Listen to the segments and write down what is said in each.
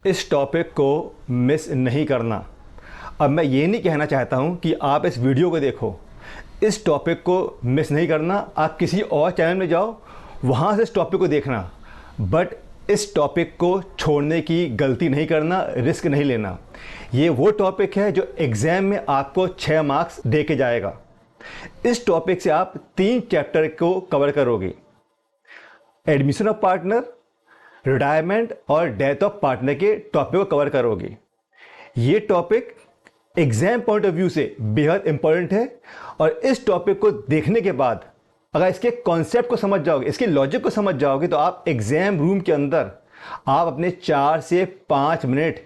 इस टॉपिक को मिस नहीं करना। अब मैं ये नहीं कहना चाहता हूँ कि आप इस वीडियो को देखो, इस टॉपिक को मिस नहीं करना। आप किसी और चैनल में जाओ, वहाँ से इस टॉपिक को देखना, बट इस टॉपिक को छोड़ने की गलती नहीं करना, रिस्क नहीं लेना। ये वो टॉपिक है जो एग्ज़ाम में आपको 6 मार्क्स दे के जाएगा। इस टॉपिक से आप 3 चैप्टर को कवर करोगे। एडमिशन ऑफ पार्टनर, रिटायरमेंट और डेथ ऑफ पार्टनर के टॉपिक को कवर करोगे। ये topic exam point of view से बेहद इंपॉर्टेंट है और इस टॉपिक को देखने के बाद अगर इसके कॉन्सेप्ट को समझ जाओगे, इसके लॉजिक को समझ जाओगे, तो आप एग्जाम रूम के अंदर आप अपने 4 से 5 मिनट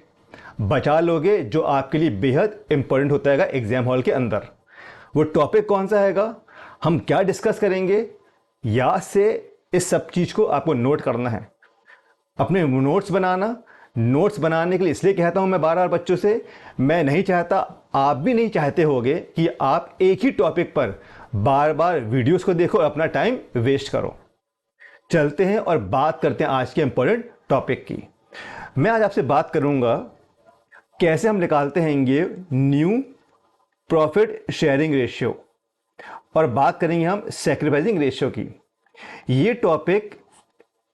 बचा लोगे, जो आपके लिए बेहद इंपॉर्टेंट होता है एग्जाम हॉल के अंदर। वो टॉपिक कौन सा हैगा, हम क्या डिस्कस करेंगे, याद से इस सब चीज़ को आपको नोट करना है, अपने नोट्स बनाना। नोट्स बनाने के लिए इसलिए कहता हूं मैं बार बार बच्चों से, मैं नहीं चाहता, आप भी नहीं चाहते होगे कि आप एक ही टॉपिक पर बार बार वीडियोस को देखो और अपना टाइम वेस्ट करो। चलते हैं और बात करते हैं आज के इंपॉर्टेंट टॉपिक की। मैं आज आपसे बात करूंगा कैसे हम निकालते हैं ये न्यू प्रॉफिट शेयरिंग रेशियो, और बात करेंगे हम सैक्रिफाइसिंग रेशियो की। ये topic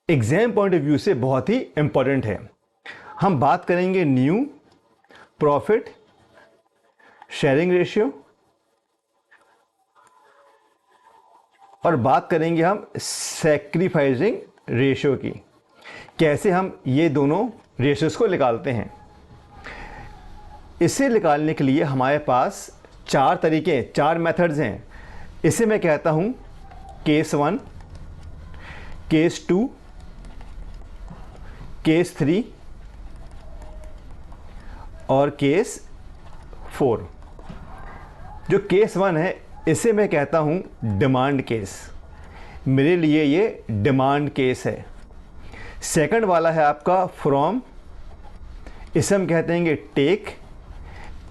exam point of view से बहुत ही इंपॉर्टेंट है। हम बात करेंगे न्यू प्रॉफिट शेयरिंग रेशियो और बात करेंगे हम सैक्रिफाइसिंग रेशियो की, कैसे हम ये दोनों रेशियोज को निकालते हैं। इसे निकालने के लिए हमारे पास 4 तरीके, 4 मेथड्स हैं। इसे मैं कहता हूं केस 1, केस 2, केस 3 और केस 4। जो केस 1 है इसे मैं कहता हूं डिमांड केस। मेरे लिए ये डिमांड केस है। सेकंड वाला है आपका फ्रॉम, इसे हम कहते हैं टेक,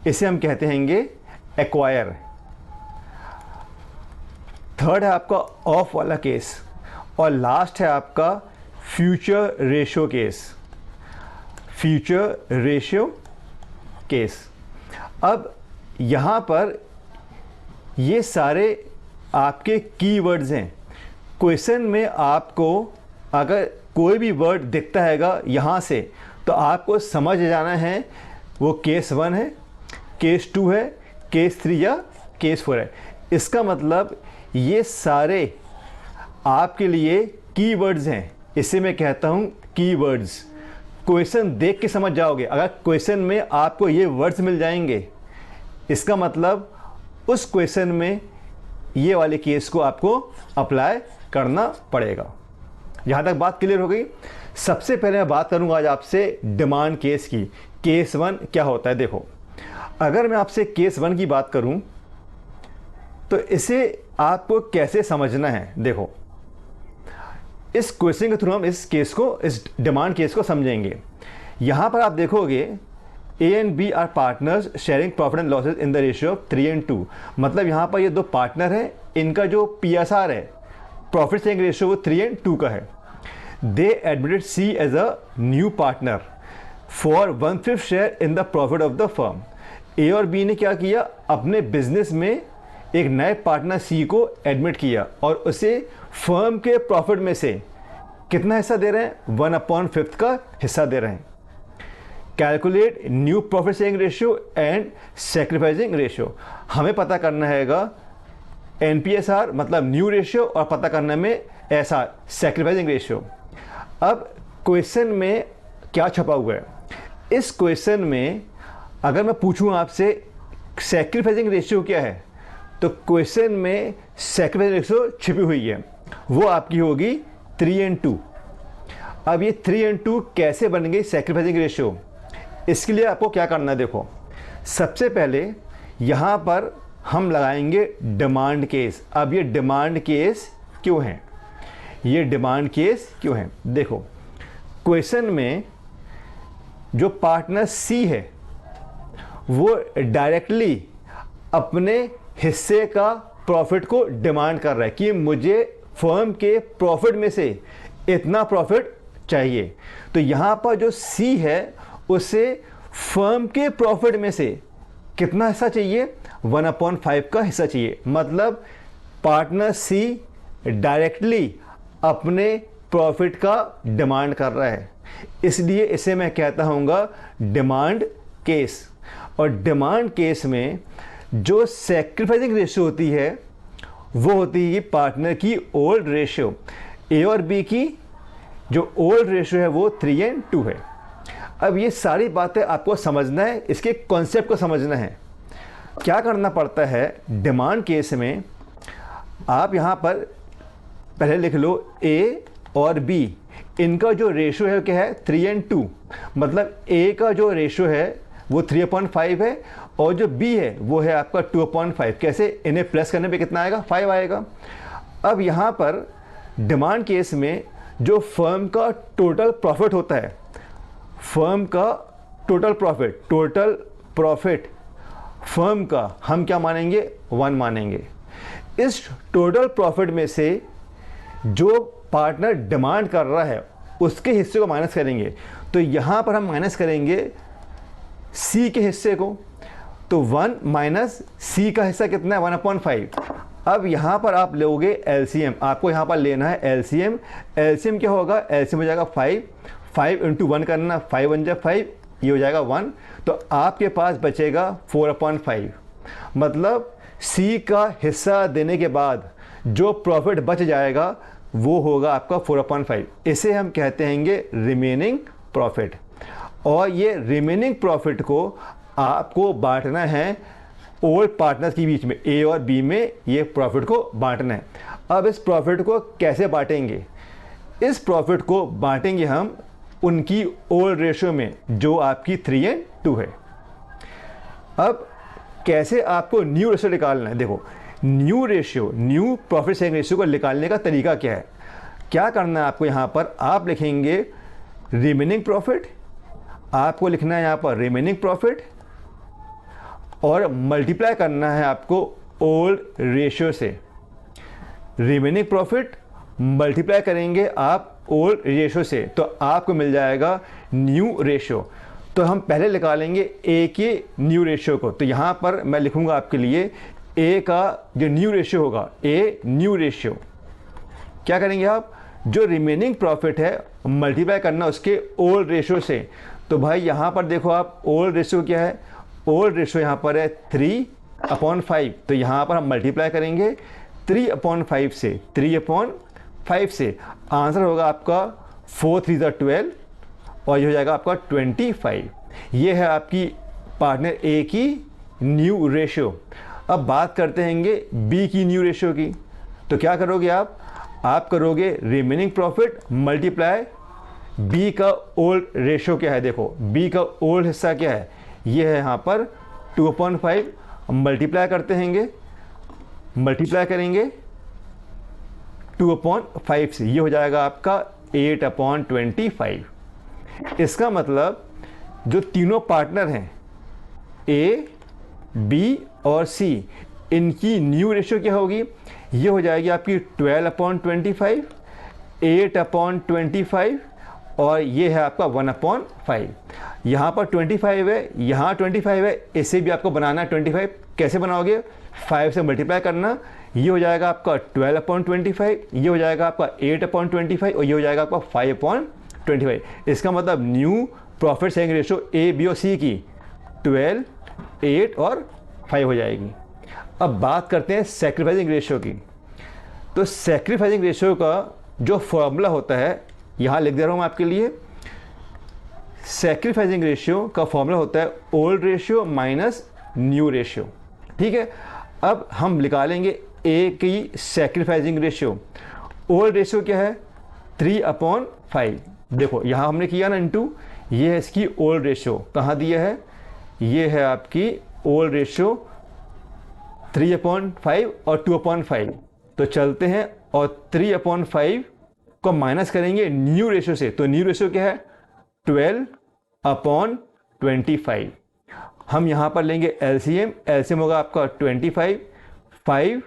इसे हम कहते हैं एक्वायर। थर्ड है आपका ऑफ वाला केस, और लास्ट है आपका future ratio case. Future ratio case. अब यहाँ पर ये सारे आपके कीवर्ड्स हैं। क्वेश्चन में आपको अगर कोई भी वर्ड दिखता हैगा यहाँ से, तो आपको समझ जाना है वो केस 1 है, केस 2 है, केस 3 या केस 4 है। इसका मतलब ये सारे आपके लिए कीवर्ड्स हैं। इसे मैं कहता हूँ कीवर्ड्स। क्वेश्चन देख के समझ जाओगे। अगर क्वेश्चन में आपको ये वर्ड्स मिल जाएंगे, इसका मतलब उस क्वेश्चन में ये वाले केस को आपको अप्लाई करना पड़ेगा। यहाँ तक बात क्लियर हो गई। सबसे पहले मैं बात करूँगा आज आपसे डिमांड केस की। केस 1 क्या होता है, देखो। अगर मैं आपसे केस 1 की बात करूँ तो इसे आपको कैसे समझना है, देखो। इस क्वेश्चन के थ्रू हम इस केस को, इस डिमांड केस को समझेंगे। यहाँ पर आप देखोगे A and B are partners sharing profit and losses in the ratio of 3:2। मतलब यहाँ पर ये 2 पार्टनर हैं, इनका जो PSR है, प्रॉफिट शेयरिंग रेशियो, वो 3:2 का है। They admitted C as a new partner for 1/5 share in the profit of the firm. A और बी ने क्या किया, अपने बिजनेस में एक नए पार्टनर सी को एडमिट किया और उसे फर्म के प्रॉफिट में से कितना हिस्सा दे रहे हैं, 1/5 का हिस्सा दे रहे हैं। Calculate new profit sharing ratio and sacrificing ratio. हमें पता करना हैगा NPSR मतलब न्यू रेशियो, और पता करना में SR सैक्रिफाइसिंग रेशियो। अब क्वेश्चन में क्या छपा हुआ है, इस क्वेश्चन में अगर मैं पूछूं आपसे सैक्रिफाइसिंग रेशियो क्या है, तो क्वेश्चन में सैक्रिफाइसिंग रेशियो छिपी हुई है, वो आपकी होगी 3:2। अब ये 3:2 कैसे बन गई सैक्रिफाइसिंग रेशियो, इसके लिए आपको क्या करना है, देखो। सबसे पहले यहाँ पर हम लगाएंगे डिमांड केस। अब ये डिमांड केस क्यों है, ये डिमांड केस क्यों है, देखो। क्वेश्चन में जो पार्टनर सी है वो डायरेक्टली अपने हिस्से का प्रॉफिट को डिमांड कर रहा है कि मुझे फर्म के प्रॉफिट में से इतना प्रॉफिट चाहिए। तो यहाँ पर जो सी है उसे फर्म के प्रॉफिट में से कितना हिस्सा चाहिए, 1/5 का हिस्सा चाहिए। मतलब पार्टनर सी डायरेक्टली अपने प्रॉफिट का डिमांड कर रहा है, इसलिए इसे मैं कहता हूँगा डिमांड केस। और डिमांड केस में जो सैक्रिफाइसिंग रेशियो होती है वो होती है पार्टनर की ओल्ड रेशियो। ए और बी की जो ओल्ड रेशियो है वो 3:2 है। अब ये सारी बातें आपको समझना है, इसके कॉन्सेप्ट को समझना है। क्या करना पड़ता है डिमांड केस में, आप यहाँ पर पहले लिख लो ए और बी, इनका जो रेशियो है क्या है 3:2। मतलब ए का जो रेशियो है वो 3/5 है और जो बी है वो है आपका 2/5। कैसे, इन्हें प्लस करने पे कितना आएगा, 5 आएगा। अब यहाँ पर डिमांड केस में जो फर्म का टोटल प्रॉफिट होता है, फर्म का टोटल प्रॉफिट फर्म का हम क्या मानेंगे, 1 मानेंगे। इस टोटल प्रॉफिट में से जो पार्टनर डिमांड कर रहा है उसके हिस्से को माइनस करेंगे। तो यहाँ पर हम माइनस करेंगे सी के हिस्से को, तो 1 माइनस सी का हिस्सा कितना है, 1/5। अब यहाँ पर आप लोगे एलसीएम, आपको यहाँ पर लेना है एलसीएम। एलसीएम क्या होगा, एलसीएम हो जाएगा 5 इंटू 1 करना, 5 1 जा 5, ये हो जाएगा 1। तो आपके पास बचेगा 4/5। मतलब सी का हिस्सा देने के बाद जो प्रॉफिट बच जाएगा वो होगा आपका 4/5। इसे हम कहते हैं रिमेनिंग प्रॉफिट। और ये रिमेनिंग प्रॉफिट को आपको बांटना है ओल्ड पार्टनर्स के बीच में, ए और बी में ये प्रॉफिट को बांटना है। अब इस प्रॉफिट को कैसे बांटेंगे, इस प्रॉफिट को बांटेंगे हम उनकी ओल्ड रेशियो में जो आपकी 3:2 है। अब कैसे आपको न्यू रेशियो निकालना है, देखो new ratio, new profit sharing ratio को निकालने का तरीका क्या है। क्या करना है आपको, यहाँ पर आप लिखेंगे रिमेनिंग प्रॉफिट, आपको लिखना है यहाँ पर रिमेनिंग प्रॉफिट और मल्टीप्लाई करना है आपको ओल्ड रेशियो से। रिमेनिंग प्रॉफिट मल्टीप्लाई करेंगे आप ओल्ड रेशियो से तो आपको मिल जाएगा न्यू रेशियो। तो हम पहले निकालेंगे ए के न्यू रेशियो को। तो यहाँ पर मैं लिखूँगा आपके लिए ए का जो न्यू रेशियो होगा, ए न्यू रेशियो। क्या करेंगे आप, जो रिमेनिंग प्रॉफिट है मल्टीप्लाई करना उसके ओल्ड रेशियो से। तो भाई यहाँ पर देखो आप ओल्ड रेशियो क्या है, ओल्ड रेशियो यहाँ पर है 3/5। तो यहाँ पर हम मल्टीप्लाई करेंगे 3/5 से, 3/5 से आंसर होगा आपका 4 3 12 और ये हो जाएगा आपका 25। ये है आपकी पार्टनर ए की न्यू रेशियो। अब बात करते हैं बी की न्यू रेशियो की। तो क्या करोगे आप करोगे रिमेनिंग प्रॉफिट मल्टीप्लाई बी का ओल्ड रेशियो क्या है। देखो बी का ओल्ड हिस्सा क्या है, ये है यहाँ पर 2/5। मल्टीप्लाई करते हैं, मल्टीप्लाई करेंगे 2/5 से, ये हो जाएगा आपका 8/25। इसका मतलब जो तीनों पार्टनर हैं ए बी और सी, इनकी न्यू रेशियो क्या होगी, ये हो जाएगी आपकी 12/25, 8/25 और ये है आपका 1/5। यहाँ पर 25 है, यहाँ 25 है, इसे भी आपको बनाना है 25। कैसे बनाओगे, 5 से मल्टीप्लाई करना, ये हो जाएगा आपका 12/25, ये हो जाएगा आपका 8/25 और ये हो जाएगा आपका 5/25। इसका मतलब new profit sharing ratio A B और सी की 12, 8 और 5 हो जाएगी। अब बात करते हैं सैक्रिफाइसिंग रेशियो की। तो सैक्रिफाइसिंग रेशियो का जो फॉर्मूला होता है यहाँ लिख दे रहा हूँ मैं आपके लिए। सैक्रिफाइसिंग रेशियो का फॉर्मूला होता है old ratio minus new ratio. ठीक है, अब हम निकालेंगे ए की सैक्रिफाइसिंग रेशियो। ओल्ड रेशियो क्या है, 3/5। देखो यहाँ हमने किया ना इंटू, ये है इसकी ओल्ड रेशियो। कहाँ दिया है, ये है आपकी ओल्ड रेशियो 3/5 और 2/5। तो चलते हैं और 3/5 को माइनस करेंगे न्यू रेशियो से। तो न्यू रेशियो क्या है, 12/25। हम यहाँ पर लेंगे एलसीएम। एलसीएम होगा आपका 25, 5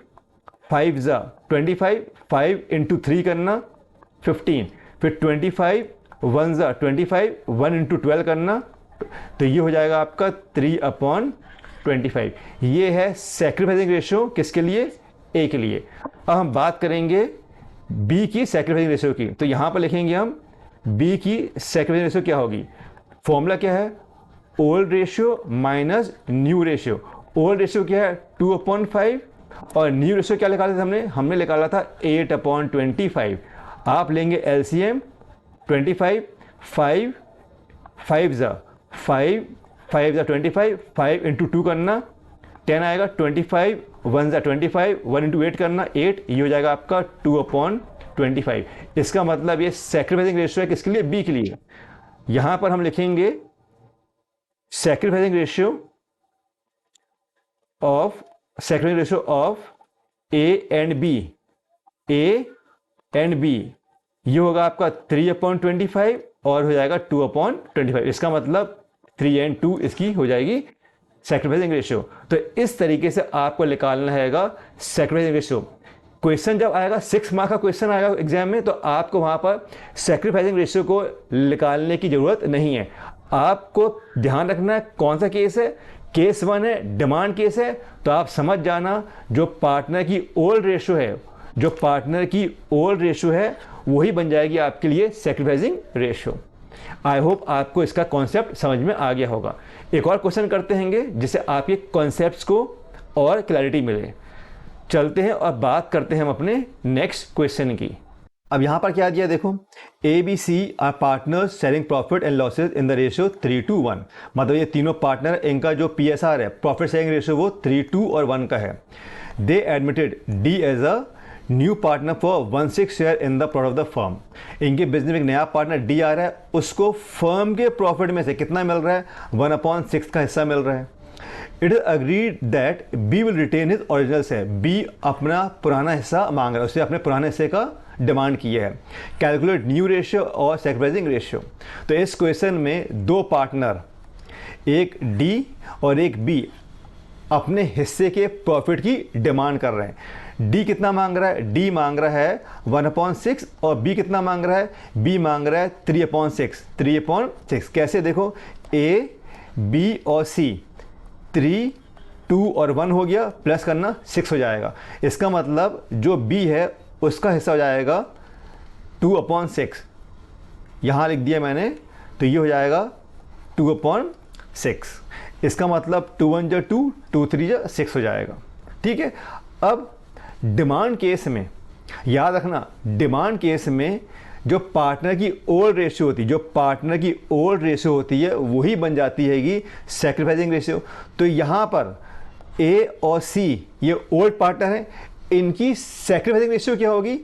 5 जा 25, 5 इंटू 3 करना 15, फिर 25 1 जा 25, 1 इंटू 12 करना तो ये हो जाएगा आपका 3/25। ये है सैक्रिफाइसिंग रेशियो किसके लिए, ए के लिए। अब हम बात करेंगे बी की सैक्रिफाइसिंग रेशियो की। तो यहाँ पर लिखेंगे हम बी की सैक्रिफाइसिंग रेशियो क्या होगी। फॉर्मूला क्या है, old ratio minus new ratio. Old ratio क्या है 2/5 और न्यू रेशियो क्या निकाला था हमने निकाला था 8/25। आप लेंगे एलसीएम 25, 5 5 ज़ा 5 5 ज़ा 25, 5 इंटू 2 करना 10 आएगा, 25 1 ज़ा 25, 1 इंटू 8 करना 8, ये हो जाएगा आपका 2/25। इसका मतलब ये सैक्रिफाइसिंग रेशियो है किसके लिए, बी के लिए। यहां पर हम लिखेंगे sacrificing ratio of A and B, ये होगा आपका 3/25 और हो जाएगा 2/25। इसका मतलब 3 and 2 इसकी हो जाएगी सैक्रिफाइसिंग रेशियो। तो इस तरीके से आपको निकालना हैगा सैक्रिफाइसिंग रेशियो। क्वेश्चन जब आएगा 6 मार्क का क्वेश्चन आएगा एग्जाम में, तो आपको वहां पर सैक्रिफाइसिंग रेशियो को निकालने की जरूरत नहीं है। आपको ध्यान रखना है कौन सा केस है, केस 1 है, डिमांड केस है। तो आप समझ जाना जो पार्टनर की ओल्ड रेशियो है वही बन जाएगी आपके लिए सैक्रिफाइसिंग रेशियो। आई होप आपको इसका कॉन्सेप्ट समझ में आ गया होगा। एक और क्वेश्चन करते हैंगे जिससे आपके कॉन्सेप्ट्स को और क्लैरिटी मिले। चलते हैं और बात करते हैं हम अपने नेक्स्ट क्वेश्चन की। अब यहां पर क्या दिया देखो, A B C are partners sharing profit and losses in the ratio 3:1। मतलब ये तीनों पार्टनर, इनका जो PSR है प्रॉफिट शेयरिंग रेशियो वो 3:2 और 1 का है। They admitted D as a new partner for 1/6 share in the profit of the firm. इनके बिजनेस में एक नया पार्टनर डी आ रहा है, उसको फर्म के प्रॉफिट में से कितना मिल रहा है, 1/6 का हिस्सा मिल रहा है। It is agreed that B will retain his original share. B अपना पुराना हिस्सा मांग रहा है, उससे अपने पुराने हिस्से का डिमांड किया है। कैलकुलेट न्यू रेशियो और सैक्रिफाइसिंग रेशियो। तो इस क्वेश्चन में दो पार्टनर, एक डी और एक बी, अपने हिस्से के प्रॉफिट की डिमांड कर रहे हैं। डी कितना मांग रहा है, डी मांग रहा है 1/6 और बी कितना मांग रहा है, बी मांग रहा है 3/6। कैसे देखो, ए बी और सी 3 2 और 1 हो गया, प्लस करना 6 हो जाएगा। इसका मतलब जो बी है उसका हिस्सा हो जाएगा 2/6, यहाँ लिख दिया मैंने, तो ये हो जाएगा 2/6। इसका मतलब 2 1 जा 2, 2 3 जा 6 हो जाएगा। ठीक है। अब डिमांड केस में याद रखना, डिमांड केस में जो पार्टनर की ओल्ड रेशियो होती है वही बन जाती है सैक्रिफाइसिंग रेशियो। तो यहाँ पर ए और सी ये ओल्ड पार्टनर हैं, इनकी सैक्रिफाइसिंग रेशियो क्या होगी,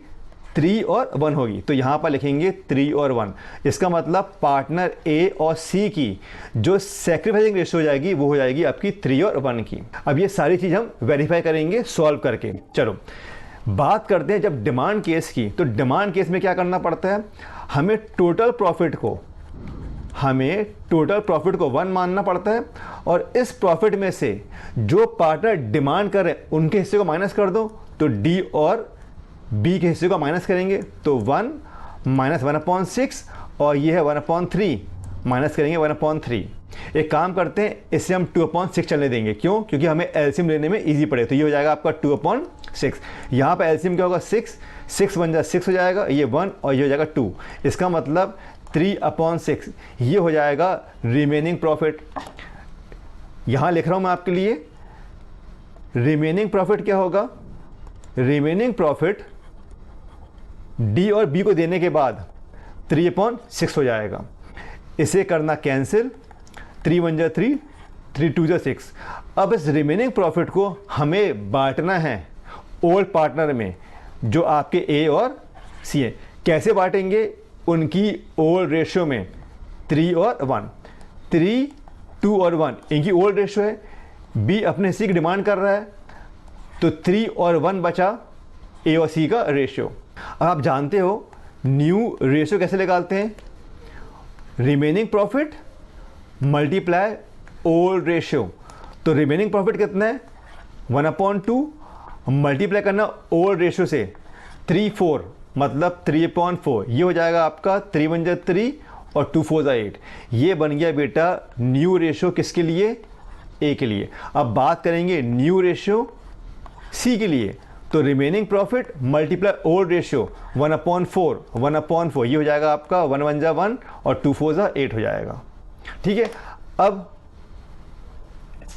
3 और 1 होगी। तो यहाँ पर लिखेंगे 3 और 1। इसका मतलब पार्टनर ए और सी की जो सैक्रिफाइसिंग रेशियो हो जाएगी वो हो जाएगी आपकी 3 और 1 की। अब ये सारी चीज़ हम वेरीफाई करेंगे सॉल्व करके। चलो बात करते हैं जब डिमांड केस की। तो डिमांड केस में क्या करना पड़ता है, हमें टोटल प्रॉफिट को 1 मानना पड़ता है और इस प्रॉफिट में से जो पार्टनर डिमांड कर रहे हैं उनके हिस्से को माइनस कर दो। तो डी और बी के हिस्से को माइनस करेंगे तो 1 माइनस 1/6 और ये है 1/3 माइनस करेंगे 1/3। एक काम करते हैं, इससे हम 2/6 चलने देंगे। क्यों? क्योंकि हमें एलसीएम लेने में इजी पड़े। तो ये हो जाएगा आपका 2/6। यहाँ पर एलसीएम क्या होगा, 6 1 जा 6 हो जाएगा, ये 1 और ये हो जाएगा 2। इसका मतलब 3/6 ये हो जाएगा रिमेनिंग प्रॉफिट। यहाँ लिख रहा हूँ मैं आपके लिए, रिमेनिंग प्रॉफिट क्या होगा, रिमेनिंग प्रॉफिट डी और बी को देने के बाद 3/6 हो जाएगा। इसे करना कैंसिल, 3 1 जा 3, 3 2 जा 6। अब इस रिमेनिंग प्रॉफिट को हमें बांटना है ओल्ड पार्टनर में जो आपके ए और सी है। कैसे बांटेंगे, उनकी ओल्ड रेशियो में 3 और 1, 3 2 और 1 इनकी ओल्ड रेशियो है। बी अपने हिस्से की डिमांड कर रहा है तो 3 और 1 बचा ए और सी का रेशियो। अब आप जानते हो न्यू रेशियो कैसे निकालते हैं, remaining profit multiply old ratio. तो रिमेनिंग प्रॉफिट कितना है 1/2 मल्टीप्लाई करना ओल्ड रेशियो से 3 4 मतलब 3/4, ये हो जाएगा आपका 3 1 जा 3 और 2 4 8। ये बन गया बेटा न्यू रेशो किसके लिए, ए के लिए। अब बात करेंगे न्यू रेशो सी के लिए, तो remaining profit multiply old ratio 1/4, 1/4 ये हो जाएगा आपका 1 1 जा 1 और 2 4 जा 8 हो जाएगा। ठीक है, अब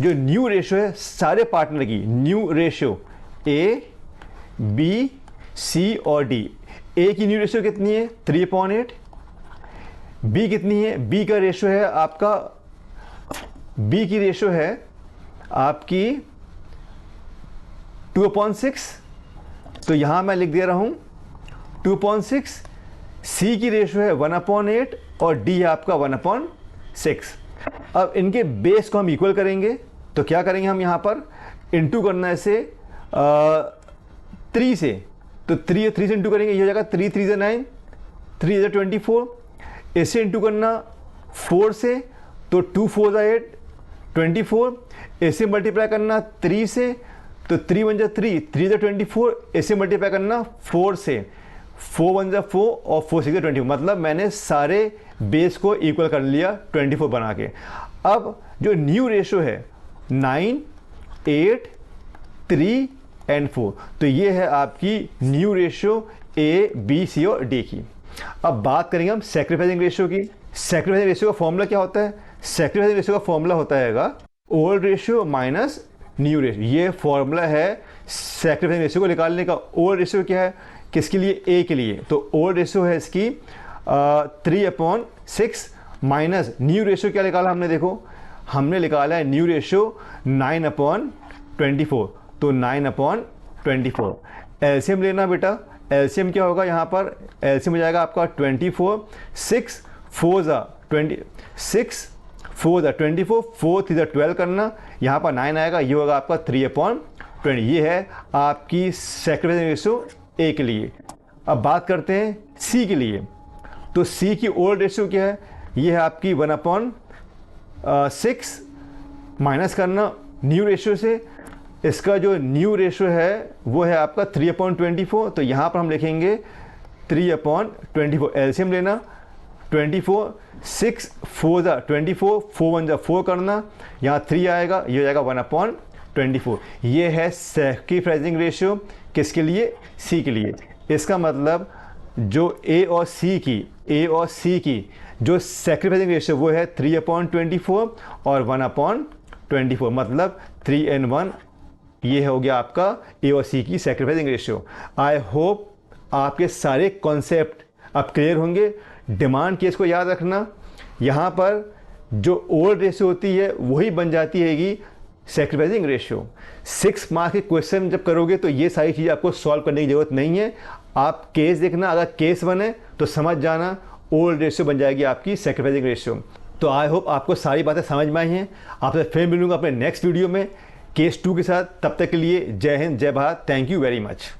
जो न्यू रेशियो है सारे पार्टनर की, new ratio A B C और डी। ए की न्यू रेशियो कितनी है 3/8, बी कितनी है, बी का रेशियो है आपका, बी की रेशियो है आपकी 2/6, तो यहां मैं लिख दे रहा हूं 2/6। सी की रेशियो है 1/8 और डी है आपका 1/6। अब इनके बेस को हम इक्वल करेंगे, तो क्या करेंगे हम यहां पर इंटू करना है इसे 3 से, तो 3 से इंटू करेंगे, ये हो जाएगा 3 3 जा 9, 3 जा 24। इसे इंटू करना 4 से, तो 2 4 जा 8 24। इसे मल्टीप्लाई करना 3 से, तो 3 1 जा 3, 3 जा 24। इसे मल्टीप्लाई करना 4 से, 4 1 जा 4 और 4 6 जा 24। मतलब मैंने सारे बेस को इक्वल कर लिया 24 बना के। अब जो न्यू रेशो है 9 8 3 एंड 4, तो ये है आपकी new ratio A B C और डी की। अब बात करेंगे हम सैक्रिफाइसिंग रेशियो की। सैक्रिफाइसिंग रेशियो का फॉर्मूला क्या होता है, सैक्रिफाइसिंग रेशियो का फॉर्मूला होता है old ratio minus new ratio. ये फॉर्मूला है सैक्रिफाइसिंग रेशियो को निकालने का। ओल्ड रेशियो क्या है, किसके लिए, ए के लिए, तो ओल्ड रेशियो है इसकी 3/6 माइनस न्यू रेशियो क्या निकाला हमने, देखो हमने निकाला है न्यू रेशियो 9/24, तो 9/24। एलसीएम लेना बेटा, एलसीएम क्या होगा यहाँ पर, एलसीएम हो जाएगा आपका 24, 6 4 जा 20, 6 4 जा 24, 4 3 जा 12 करना, यहाँ पर 9 आएगा, ये होगा आपका 3/20। ये है आपकी सैक्रिफाइसिंग रेशियो ए के लिए। अब बात करते हैं सी के लिए, तो सी की ओल्ड रेशियो क्या है, ये है आपकी 1/6 माइनस करना न्यू रेशियो से। इसका जो न्यू रेशियो है वो है आपका 3/24, तो यहाँ पर हम लिखेंगे 3/24। एलसीएम लेना 24, 6 4 जा 24, 4 1 जा 4 करना, यहाँ 3 आएगा, ये हो जाएगा 1/24। ये है सैक्रिफाइसिंग रेशियो किसके लिए, सी के लिए। इसका मतलब जो ए और सी की जो सैक्रिफाइसिंग रेशियो वो है 3/24 और 1/24, मतलब 3 and 1। ये हो गया आपका ए और सी की सैक्रिफाइसिंग रेशियो। आई होप आपके सारे कॉन्सेप्ट अब क्लियर होंगे। डिमांड केस को याद रखना, यहाँ पर जो ओल्ड रेशियो होती है वही बन जाती है सैक्रिफाइसिंग रेशियो। 6 मार्क्स के क्वेश्चन जब करोगे तो ये सारी चीज़ें आपको सॉल्व करने की ज़रूरत नहीं है। आप केस देखना, अगर केस बने तो समझ जाना ओल्ड रेशियो बन जाएगी आपकी सैक्रिफाइसिंग रेशियो। तो आई होप आपको सारी बातें समझ में आई हैं। आपसे फिर मिलूंगा अपने नेक्स्ट वीडियो में केस 2 के साथ। तब तक के लिए जय हिंद, जय Bharat, thank you very much.